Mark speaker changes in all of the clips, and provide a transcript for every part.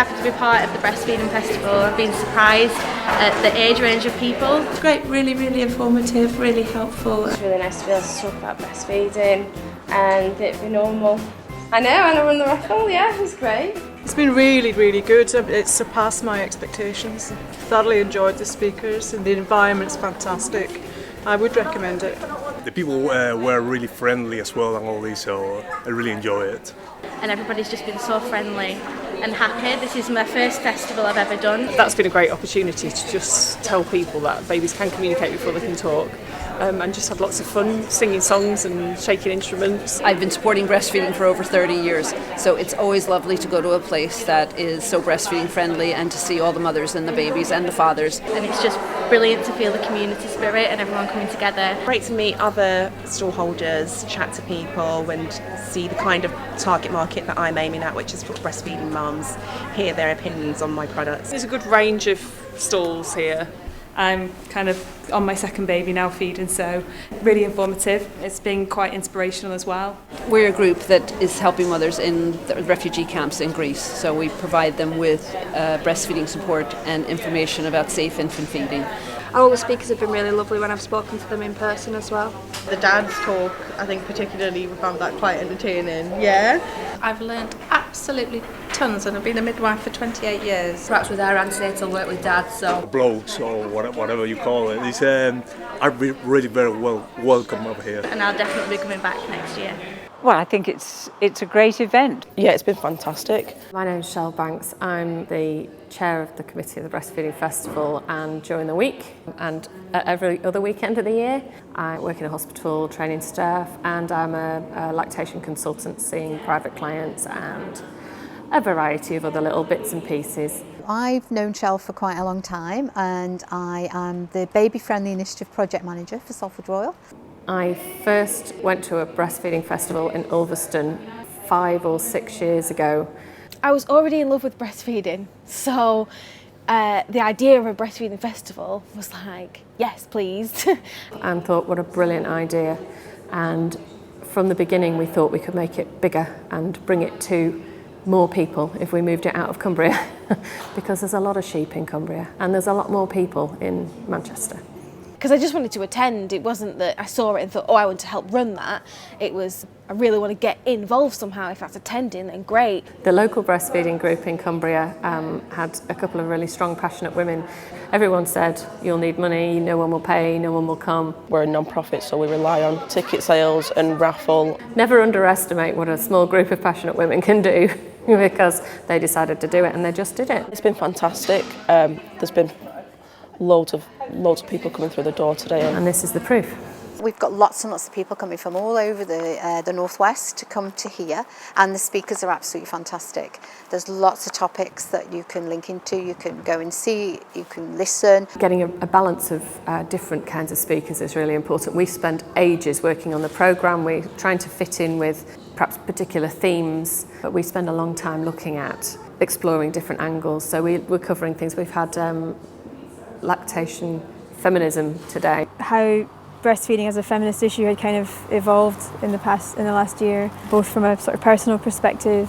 Speaker 1: happy to be part of the Breastfeeding Festival. I've been surprised at the age range of people.
Speaker 2: It's great, really, really informative, really helpful.
Speaker 3: It's really nice to be able to talk about breastfeeding and it be normal. I know, and I won the raffle, yeah, it was great.
Speaker 4: It's been really, really good. It's surpassed my expectations. Thoroughly enjoyed the speakers and the environment's fantastic. I would recommend it.
Speaker 5: The people were really friendly as well and all this, so I really enjoy it.
Speaker 1: And everybody's just been so friendly and happy. This is my first festival I've ever done.
Speaker 4: That's been a great opportunity to just tell people that babies can communicate before they can talk. And just had lots of fun singing songs and shaking instruments.
Speaker 6: I've been supporting breastfeeding for over 30 years, so it's always lovely to go to a place that is so breastfeeding friendly and to see all the mothers and the babies and the fathers.
Speaker 1: And it's just brilliant to feel the community spirit and everyone coming together.
Speaker 7: Great to meet other stallholders, chat to people and see the kind of target market that I'm aiming at, which is for breastfeeding mums, hear their opinions on my products.
Speaker 4: There's a good range of stalls here. I'm kind of on my second baby now feeding, so really informative. It's been quite inspirational as well.
Speaker 6: We're a group that is helping mothers in the refugee camps in Greece, so we provide them with breastfeeding support and information about safe infant feeding.
Speaker 8: All the speakers have been really lovely when I've spoken to them in person as well.
Speaker 9: The dad's talk, I think particularly we found that quite entertaining. Yeah.
Speaker 2: I've learned absolutely tons and I've been a midwife for 28 years.
Speaker 10: Perhaps with our antenatal work with Dad, so...
Speaker 5: Blogs or whatever you call it. It's, I've been really very well welcome over here.
Speaker 1: And I'll definitely be coming back next year.
Speaker 11: Well, I think it's a great event.
Speaker 2: Yeah, it's been fantastic.
Speaker 12: My name's Shell Banks. I'm the chair of the committee of the Breastfeeding Festival, and during the week and every other weekend of the year I work in a hospital training staff, and I'm a lactation consultant seeing private clients and a variety of other little bits and pieces.
Speaker 13: I've known Shell for quite a long time and I am the Baby Friendly Initiative Project Manager for Salford Royal.
Speaker 12: I first went to a breastfeeding festival in Ulverston 5 or 6 years ago.
Speaker 8: I was already in love with breastfeeding, so the idea of a breastfeeding festival was like, yes, please.
Speaker 12: And thought, what a brilliant idea. And from the beginning, we thought we could make it bigger and bring it to more people if we moved it out of Cumbria, because there's a lot of sheep in Cumbria and there's a lot more people in Manchester.
Speaker 8: Because I just wanted to attend. It wasn't that I saw it and thought, oh, I want to help run that. It was, I really want to get involved somehow. If that's attending, then great.
Speaker 12: The local breastfeeding group in Cumbria had a couple of really strong, passionate women. Everyone said, you'll need money, no one will pay, no one will come.
Speaker 2: We're a non-profit, so we rely on ticket sales and raffle.
Speaker 12: Never underestimate what a small group of passionate women can do, because they decided to do it and they just did it.
Speaker 2: It's been fantastic. There's been loads of people coming through the door today.
Speaker 12: And this is the proof.
Speaker 13: We've got lots and lots of people coming from all over the northwest to come to here, and the speakers are absolutely fantastic. There's lots of topics that you can link into, you can go and see, you can listen.
Speaker 12: Getting a balance of different kinds of speakers is really important. We spent ages working on the programme, we're trying to fit in with perhaps particular themes, but we spend a long time looking at exploring different angles. So we're covering things. We've had lactation feminism today.
Speaker 14: How breastfeeding as a feminist issue had kind of evolved in the last year, both from a sort of personal perspective,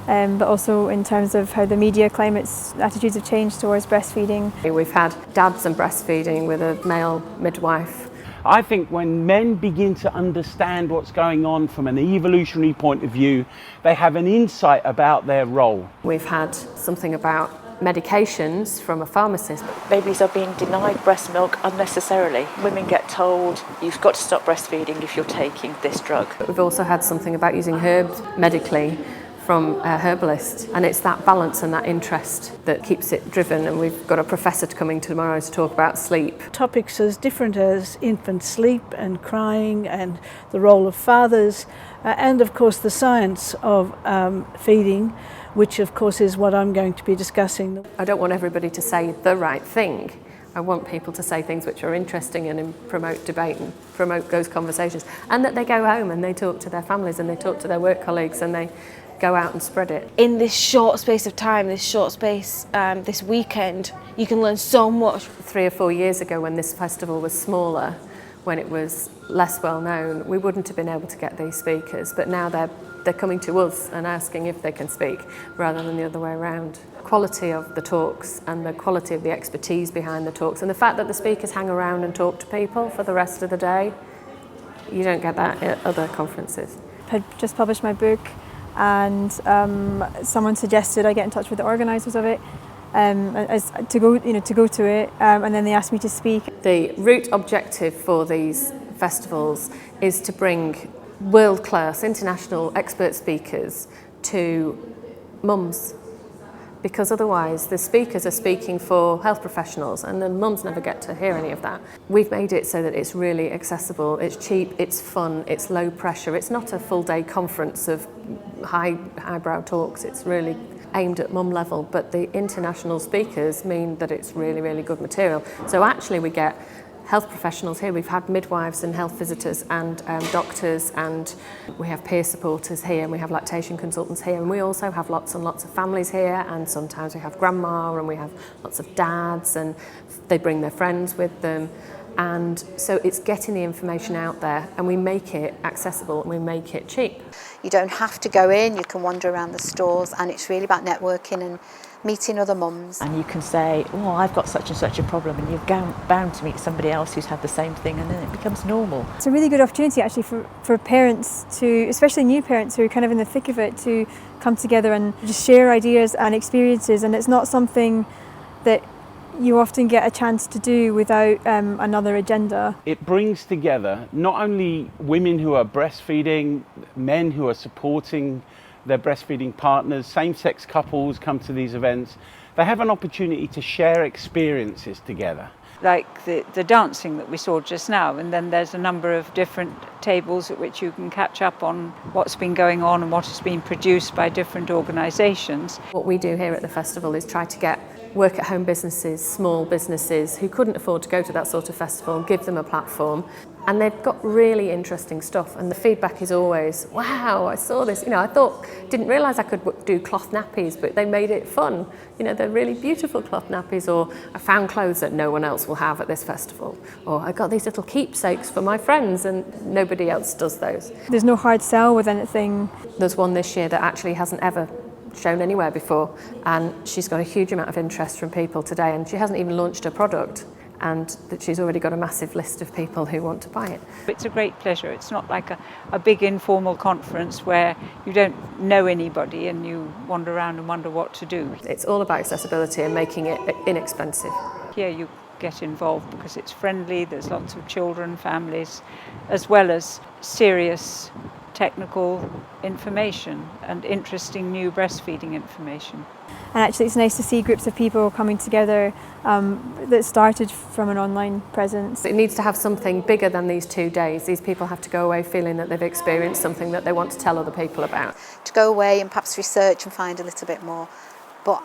Speaker 14: but also in terms of how the media climate's attitudes have changed towards breastfeeding.
Speaker 12: We've had dads and breastfeeding with a male midwife.
Speaker 15: I think when men begin to understand what's going on from an evolutionary point of view, they have an insight about their role.
Speaker 12: We've had something about medications from a pharmacist.
Speaker 16: Babies are being denied breast milk unnecessarily. Women get told you've got to stop breastfeeding if you're taking this drug.
Speaker 12: We've also had something about using herbs medically from a herbalist, and it's that balance and that interest that keeps it driven. And we've got a professor coming tomorrow to talk about sleep.
Speaker 17: Topics as different as infant sleep and crying and the role of fathers, and of course the science of feeding, which of course is what I'm going to be discussing.
Speaker 12: I don't want everybody to say the right thing. I want people to say things which are interesting and promote debate and promote those conversations, and that they go home and they talk to their families and they talk to their work colleagues and they go out and spread it.
Speaker 8: In this short space of time, this weekend, you can learn so much.
Speaker 12: 3 or 4 years ago, when this festival was smaller, when it was less well known, we wouldn't have been able to get these speakers, but now they're they're coming to us and asking if they can speak rather than the other way around. Quality of the talks and the quality of the expertise behind the talks and the fact that the speakers hang around and talk to people for the rest of the day, you don't get that at other conferences.
Speaker 14: I had just published my book and someone suggested I get in touch with the organisers of it to go to it and then they asked me to speak.
Speaker 12: The root objective for these festivals is to bring world-class international expert speakers to mums, because otherwise the speakers are speaking for health professionals and the mums never get to hear any of that. We've made it so that it's really accessible, it's cheap, it's fun, it's low pressure. It's not a full-day conference of highbrow talks, it's really aimed at mum level, but the international speakers mean that it's really, really good material. So actually we get health professionals here. We've had midwives and health visitors and doctors, and we have peer supporters here, and we have lactation consultants here, and we also have lots and lots of families here, and sometimes we have grandma and we have lots of dads, and they bring their friends with them. And so it's getting the information out there, and we make it accessible and we make it cheap.
Speaker 13: You don't have to go in, you can wander around the stores, and it's really about networking and meeting other mums.
Speaker 16: And you can say, oh, I've got such and such a problem, and you're bound to meet somebody else who's had the same thing, and then it becomes normal.
Speaker 14: It's a really good opportunity actually for parents to, especially new parents who are kind of in the thick of it, to come together and just share ideas and experiences, and it's not something that you often get a chance to do without another agenda.
Speaker 15: It brings together not only women who are breastfeeding, men who are supporting their breastfeeding partners, same-sex couples come to these events. They have an opportunity to share experiences together.
Speaker 11: Like the dancing that we saw just now, and then there's a number of different tables at which you can catch up on what's been going on and what has been produced by different organisations.
Speaker 12: What we do here at the festival is try to get work-at-home businesses, small businesses who couldn't afford to go to that sort of festival, and give them a platform. And they've got really interesting stuff, and the feedback is always, wow, I saw this, I didn't realise I could do cloth nappies, but they made it fun. They're really beautiful cloth nappies, or I found clothes that no one else will have at this festival, or I got these little keepsakes for my friends and nobody else does those.
Speaker 14: There's no hard sell with anything.
Speaker 12: There's one this year that actually hasn't ever shown anywhere before, and she's got a huge amount of interest from people today, and she hasn't even launched her product, and that she's already got a massive list of people who want to buy it.
Speaker 11: It's a great pleasure. It's not like a big informal conference where you don't know anybody and you wander around and wonder what to do.
Speaker 12: It's all about accessibility and making it inexpensive.
Speaker 11: Here you get involved because it's friendly, there's lots of children, families, as well as serious technical information and interesting new breastfeeding information.
Speaker 14: And actually it's nice to see groups of people coming together that started from an online presence.
Speaker 12: It needs to have something bigger than these 2 days. These people have to go away feeling that they've experienced something that they want to tell other people about.
Speaker 13: To go away and perhaps research and find a little bit more. But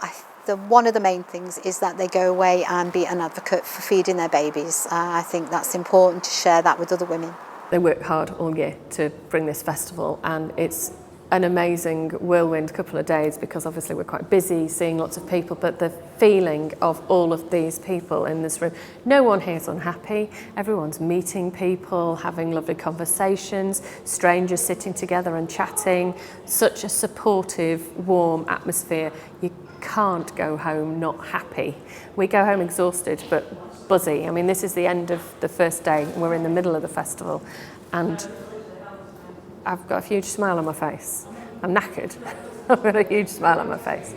Speaker 13: one of the main things is that they go away and be an advocate for feeding their babies. I think that's important to share that with other women.
Speaker 12: They work hard all year to bring this festival, and it's an amazing whirlwind couple of days because obviously we're quite busy seeing lots of people, but the feeling of all of these people in this room, no one here is unhappy, everyone's meeting people, having lovely conversations, strangers sitting together and chatting, such a supportive, warm atmosphere. You can't go home not happy. We go home exhausted but buzzy. I mean, this is the end of the first day and we're in the middle of the festival, and I've got a huge smile on my face. I'm knackered. I've got a huge smile on my face.